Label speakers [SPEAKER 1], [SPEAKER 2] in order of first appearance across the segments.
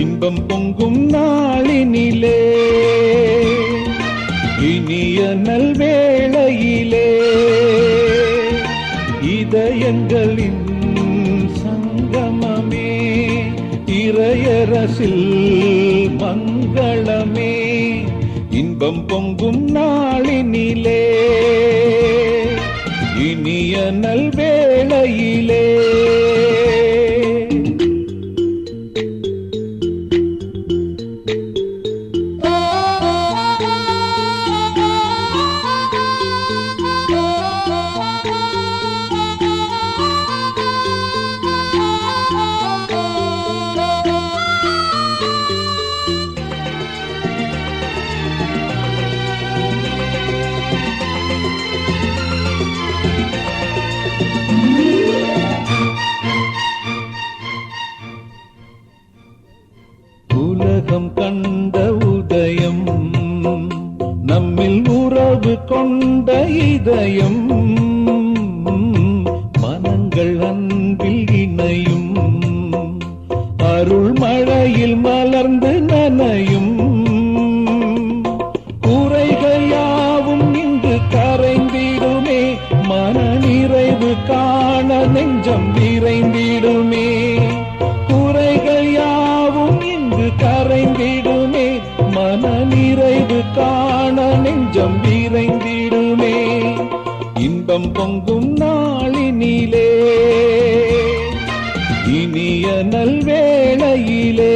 [SPEAKER 1] இன்பம் பொங்கும் நாளினிலே, இனிய நல்வேளையிலே, இதயங்களின் சங்கமமே, இறையரசில் மங்களமே. இன்பம் பொங்கும் நாளினிலே, இனிய நல்வேளையிலே, உலகம் கண்ட உதயம், நம்மில் உறவு கொண்ட இதயம், மனங்கள் அன்பில் இணையும், அருள் மழையில் மலர்ந்து நனையும், குறைகள் யாவும் இங்கு கரைந்திடுமே, மன நிறைவு காண நெஞ்சம் விரைந்திடுமே. குறைகள் யாவும் இங்கு கரைந்திடுமே, மன நிறைவு காண நெஞ்சம் விரைந்திடுமே. இன்பம் பொங்கும் நாளினிலே, இனிய நல்வேளையிலே,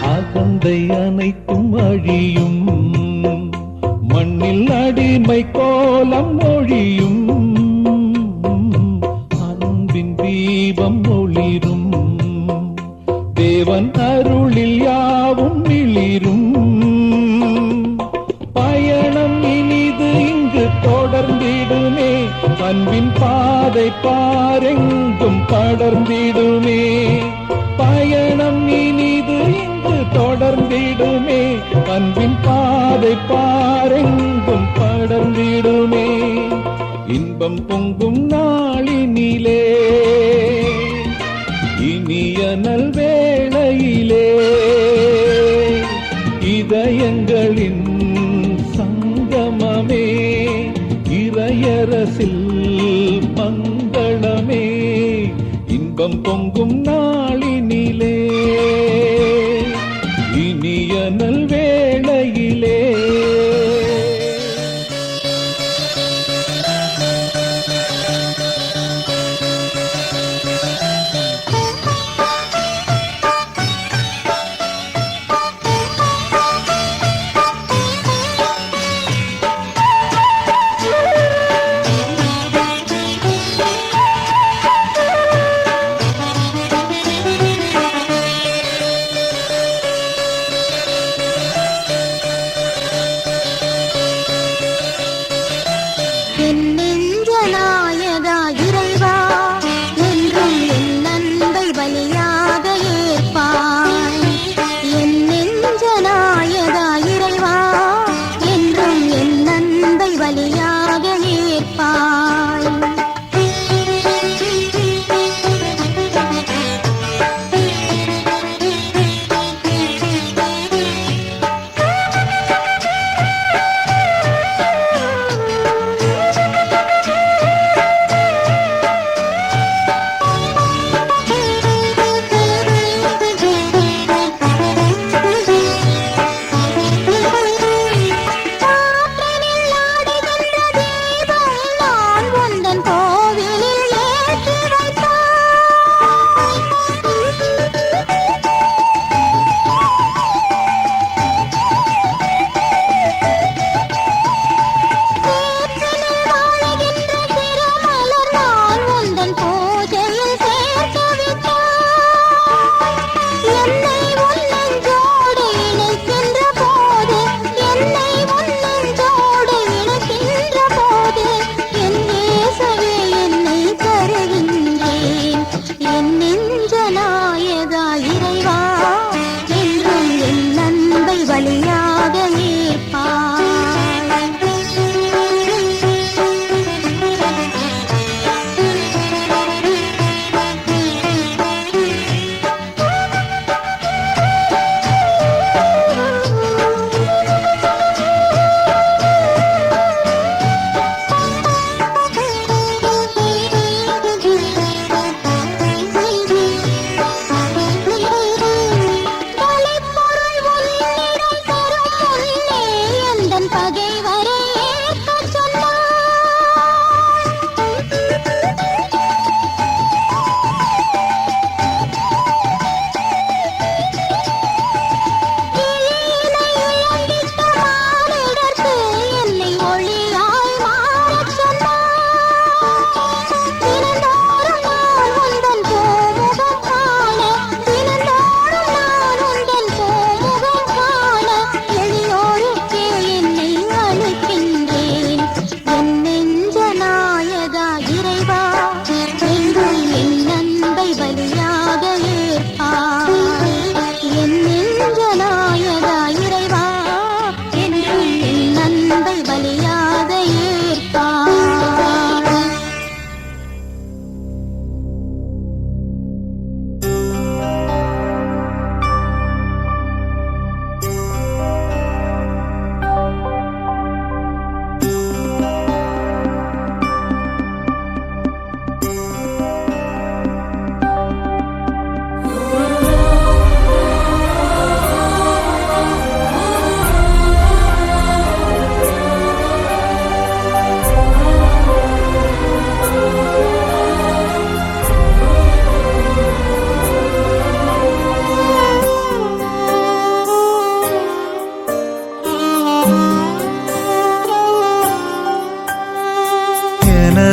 [SPEAKER 1] அகந்தை அனைத்தும் அழியும், மண்ணில் அடிமை கோலம் ஒழியும், அன்பின் தீபம் ஒளிரும், தேவன் அருளில் யாவும் மிளிரும். பயணம் இனிது இங்கு தொடர்ந்திடுமே, அன்பின் பாதை பாரெங்கும் படர்ந்திடுமே. பயணம் இனிது இங்கு தொடர்ந்திடுமே, அன்பின் பாதை பாரெங்கும் படர்ந்திடுமே. இன்பம் பொங்கும் நாளினிலே, இனிய நல்வேளையிலே, இதயங்களின் சங்கமமே, இறையரசில் மங்களமே. இன்பம் பொங்கும் நாளினிலே, இனிய நல்வேளையிலே.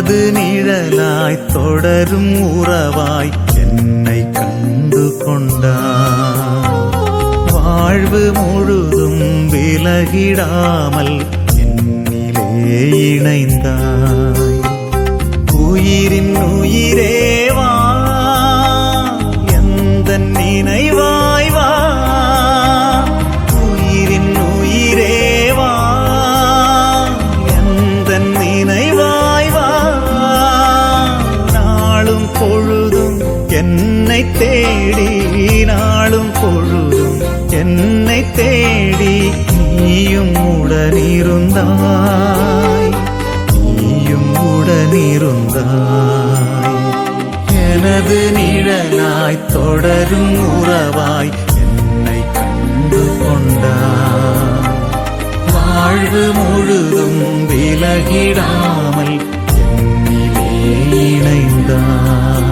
[SPEAKER 2] எனது நிழலாய் தொடரும் உறவாய் என்னை கண்டு கொண்டாய். வாழ்வு முழுதும் விலகிடாமல் என்னிலே இணைந்தாய். உயிரின் உயிரேவா எந்த நினைவாய் வா. உயிரின் உயிரேவா எந்த நினைவாய் வா. நாளும் பொழுதும் என்னை தேடி, நாளும் பொழுதும் என்னை தேடி நீயும் உடனிருந்தாய், நீயும் உடனிருந்தாய். எனது நிழலாய் தொடரும் உறவாய் என்னை கண்டு கொண்டாய். வாழ்வு முழுதும் விலகிடாமல் என்னிலே இணைந்தாய்.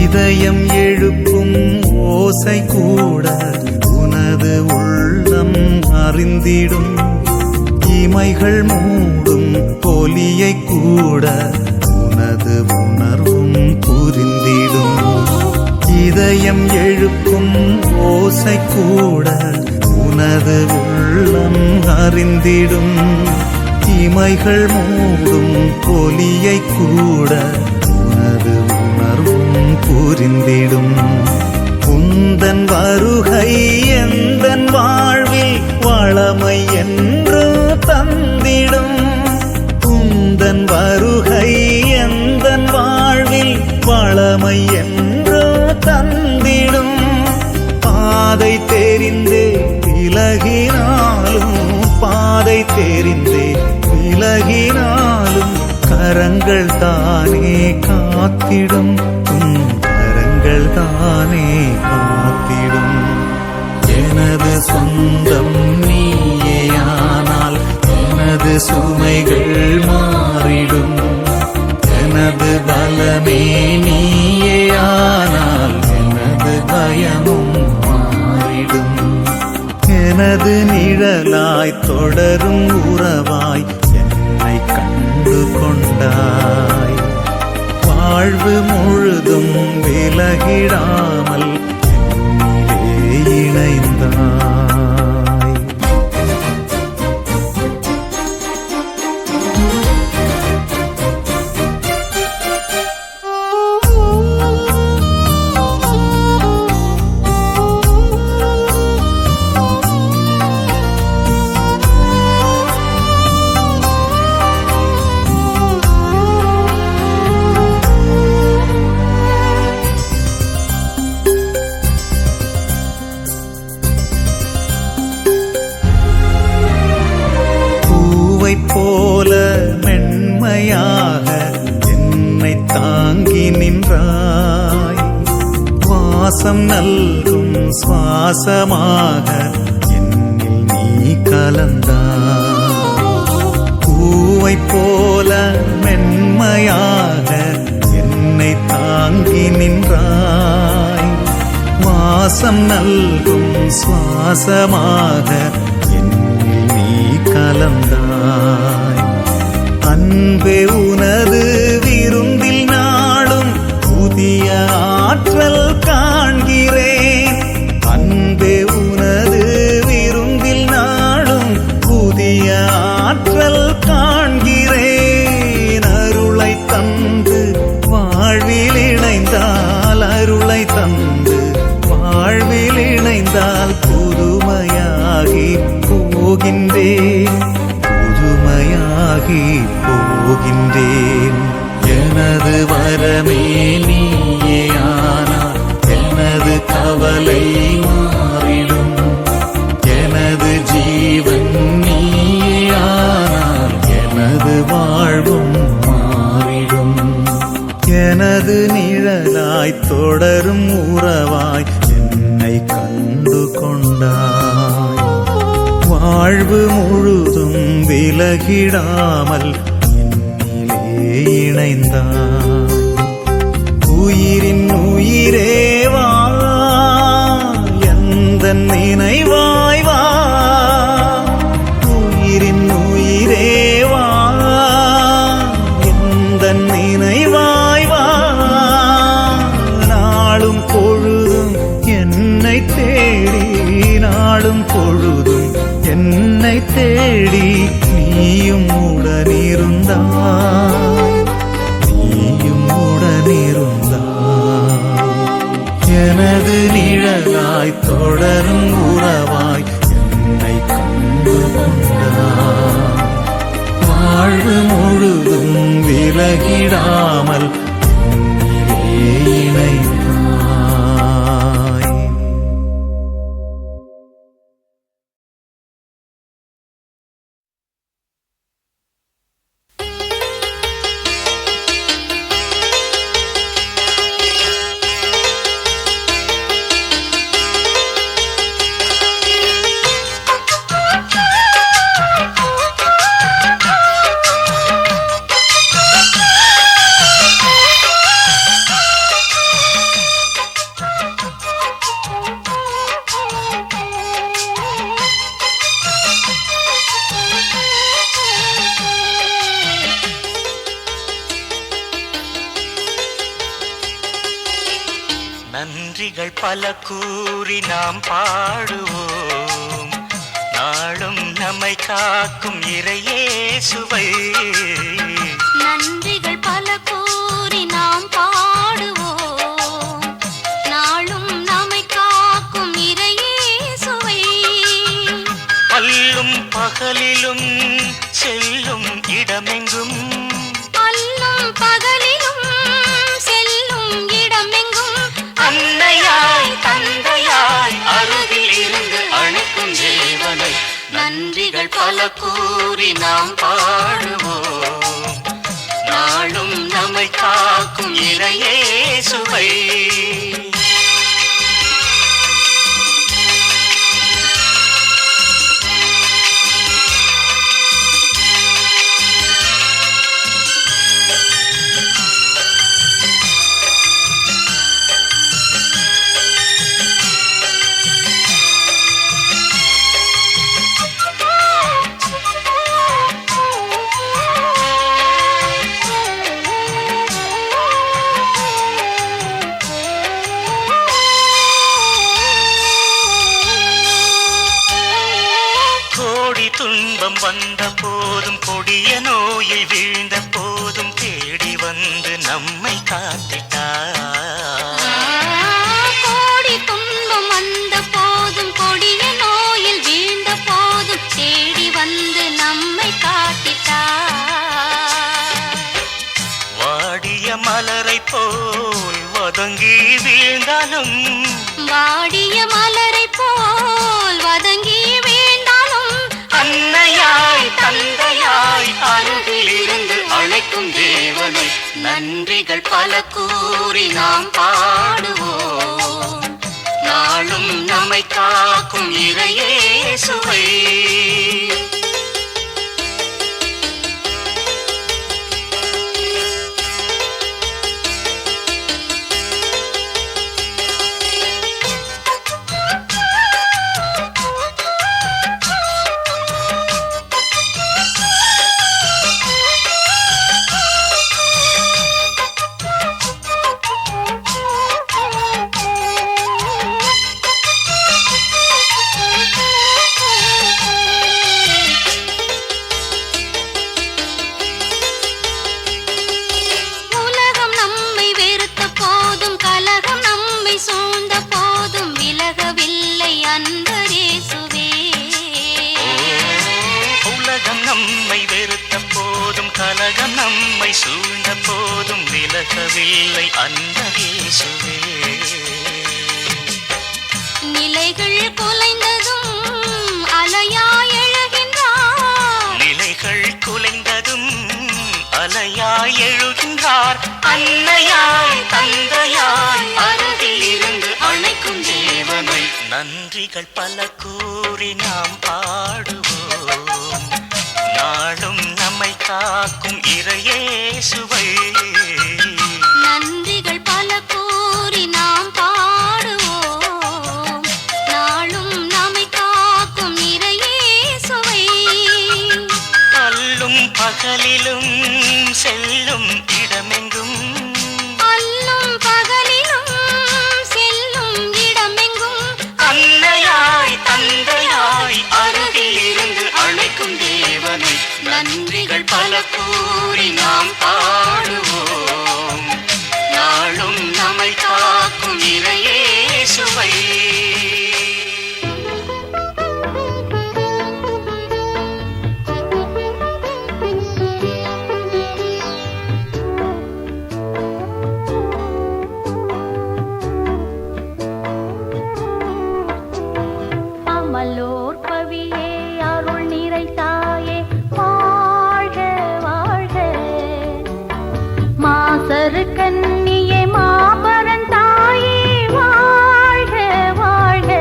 [SPEAKER 2] இதயம் எழுப்பும் ஓசை கூட உனது உள்ளம் அறிந்திடும். இமைகள் மூடும் ஒலியை கூட உனது உணர்வும் புரிந்திடும். இதயம் எழுப்பும் ஓசை கூட உனது உள்ளம் அறிந்திடும். இமைகள் மூடும் ஒலியை கூட உனது உணர்வும் புரிந்திடும். உந்தன் வருகை எந்தன் வாழ்வில் வளமை என்று தந்திடும். உந்தன் வருகை எந்தன் வாழ்வில் வளமை என்று தந்திடும். பாதை தெரிந்தே விலகினாலும், பாதை தெரிந்தே விலகினாலும் கரங்கள் தானே காத்திடும், கரங்கள் தானே காத்திடும். எனது சொந்தம் நீயேயானால் எனது சுமைகள் மாறிடும். எனது பலமே நீயேயானால் எனது பயமும் மாறிடும். எனது நிழலாய் தொடரும் உறவாய் என்னை கண்டு கொண்டாய். வாழ்வு முழுதும் விலகிடாமல் என்னிலே இணைந்தாய். போல மென்மையாக என்னை தாங்கி நின்றாய். வாசம் நல்கும் சுவாசமாக என்னில் நீ கலந்தாய். பூவை போல மென்மையாக என்னை தாங்கி நின்றாய். வாசம் நல்கும் சுவாசமாக என்னில் நீ கலந்தாய். அன்பே உனது விருந்தில் நாளும் புதிய ஆற்றல் காண்கிறேன். அன்பே உனது விருந்தில் நாளும் புதிய ஆற்றல் காண்கிறேன். அருளை தந்து வாழ்வில் இணைந்தால், அருளை தந்து வாழ்வில் இணைந்தால் புதுமையாகி போகின்றேன், புதுமையாகி போகின்றேன். எனது வரமே நீயேயானால் எனது கவலை மாறிடும். எனது நிழலாய் தொடரும் உறவாய் என்னை கண்டு கொண்டாய். வாழ்வு முழுதும் விலகிடாமல் என்னிலே இணைந்தாய். உயிரின் உயிரேவா எந்தன் நினைவாய் வா. உயிரின் உயிரேவா எந்தன் நினைவாய் வா. நாளும் பொழுதும் என்னை தேடி, நாளும் பொழுதும் என்னை தேடி நீயும் உடனிருந்தாய், நீயும் உடனிருந்தாய். எனது நிழலாய் தொடரும் உறவாய் என்னை கண்டு கொண்டாய். வாழ்வு முழுதும் விலகிடாமல் என்னிலே இணைந்தாய்.
[SPEAKER 3] நன்றிகள் பல கூறி நாம் பாடுவோம், நாளும் நம்மை காக்கும் இறையேசுவை.
[SPEAKER 4] நன்றிகள் பல கூறி நாம் பாடுவோம், நாளும் நம்மை காக்கும் இறையேசுவை.
[SPEAKER 3] அல்லும் பகலிலும் செல்லும் இடமெங்கும்,
[SPEAKER 4] அல்லும் பகலிலும் செல்லும் இடமெங்கும்
[SPEAKER 3] அன்னையாய் தந்தையாய் அருகில் இருந்து அழைக்கும் தேவனை. நன்றிகள் பல கூறி நாம் பாடுவோம், நாளும் நம்மை காக்கும் இறையேசுவை. துன்பம் வந்த போதும், கொடிய நோயில் வீழ்ந்த போதும் தேடி வந்து நம்மை காத்திட்டார்.
[SPEAKER 4] கோடி துன்பம் வந்த போதும், கொடிய நோயில் வீழ்ந்த போதும் தேடி வந்து நம்மை காத்திட்டார்.
[SPEAKER 3] வாடிய மலரை போல் வதங்கி வீழ்ந்தாலும்,
[SPEAKER 4] வாடிய மலரை போல் வதங்கி வீழ்ந்தாலும்
[SPEAKER 3] அன்னையாய் தந்தையாய் அருகில் இருந்து அழைக்கும் தேவனை. நன்றிகள் பல கூறி நாம் பாடுவோம், நாளும் நம்மை காக்கும் இறையேசுவை. கலகம் நம்மை சூழ்ந்த போதும் விலகவில்லை அந்த இயேசுவே.
[SPEAKER 4] நிலைகள் குலைந்ததும் அலையாய் எழுகின்றார்,
[SPEAKER 3] நிலைகள் குலைந்ததும் அலையாய் எழுகின்றார். அன்னையாய் நன்றிகள் பல கூறி நாம் பாடுவோம் நாளும் நம்மை காக்கும் இறையேசுவை
[SPEAKER 4] நன்றிகள் பல கூறி நாம் பாடுவோம் நாளும் நம்மை காக்கும் இறையேசுவை
[SPEAKER 3] அல்லும் பகலிலும் செல்லும் இடமெங்கும்
[SPEAKER 4] அல்லும் பகலிலும் செல்லும் இடமெங்கும்
[SPEAKER 3] அன்னையாய் தந்தையாய் அருகில் இருந்து அழைக்கும் தேவனை நன்றிகள் பல கூறி நாம் பாடுவோம் நாளும் நம்மை காக்கும் இறையேசுவை
[SPEAKER 4] அமலோர் பவியே அருள் நிறைத்தாயே வாழ்க வாழ்க மாசரு கன்னியே மாபரன் தாயே வாழ்க வாழ்க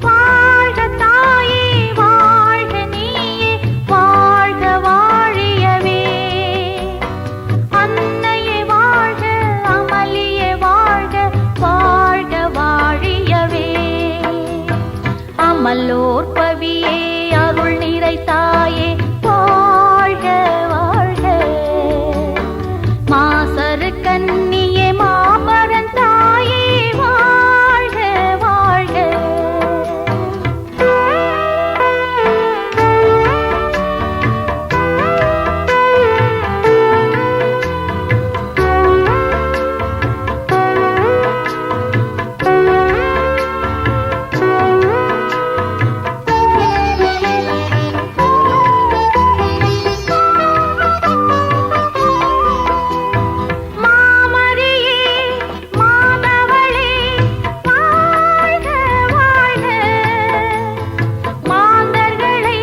[SPEAKER 4] வாழ்க தாயே வாழ்க நீயே வாழ்க வாழியவே அன்னையே வாழ்க அமளியே வாழ்க வாழ்க வாழியவே அமலோர் பவியே அருள் நிறைத்தாயே வாழ்க வாழ்க மாசரு கன்னியே மாபரன் தாயே வாழ்க வாழ்க மாமரியே மாதவளே வாழ்க வாழ்க மாந்தர்களை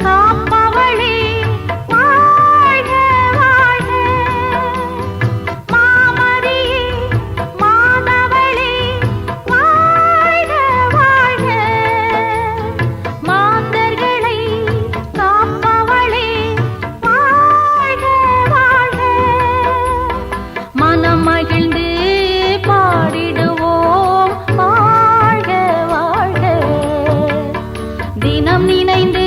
[SPEAKER 4] காப்பவளே வாழ்க வாழ்க மாமரியே மாதவளே வாழ்க வாழ்க மாந்தர்களை காப்பவளே வாழ்க வாழ்க மனம் மகிழ்ந்து பாடிடுவோம் வாழ்க வாழ்க தினம் நினைந்து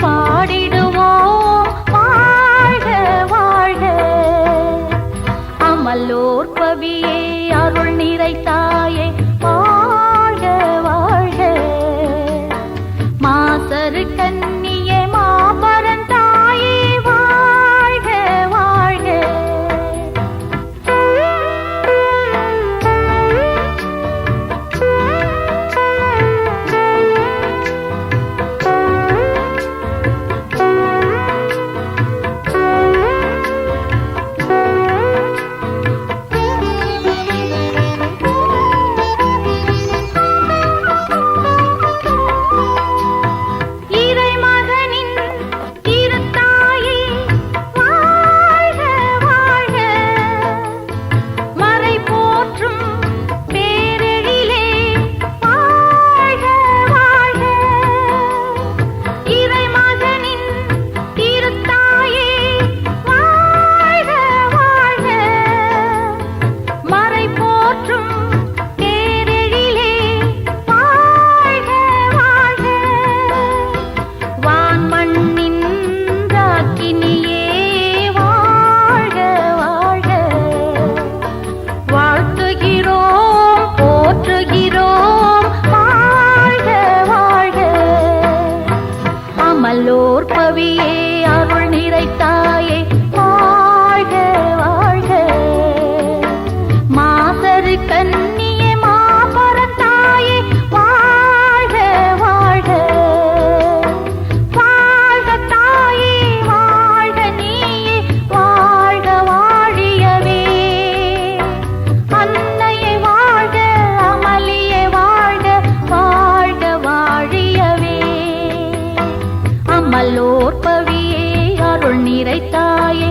[SPEAKER 4] பாடிடுவோம் வாழ்க வாழ்க அமலோர் பவியே அருள் நிறைத்தாயே வாழ்க வாழ்க மாசரு கன்னியே மாபரன் தாயே வாழ்க வாழ்க இறைமகனின் திருத்தாயே வாழ்க வாழ்க மறை போற்றும் பேரெழிலே வாழ்க வாழ்க இறைமகனின் திருத்தாயே வாழ்க வாழ்க மறை போற்றும் பேரெழிலே வாழ்க வாழ்க வான் மண்ணின் ராக்கினியே வாழ்க வாழ்க வாழ்த்துகிறோம் போற்றுகிறோம் வாழ்க வாழ்க அமலோர் பவியே அருள் நிறைத்தாயே வாழ்க வாழ்க மாசரு கன்னியே மாபரன் தாயே வாழ்க வாழ்க வாழ்க தாயே வாழ்க நீயே வாழ்க வாழியவே அன்னையே வாழ்க அமளியே வாழ்க வாழ்க வாழியவே அமலோர் பவியே அருள் நிறைத்தாயே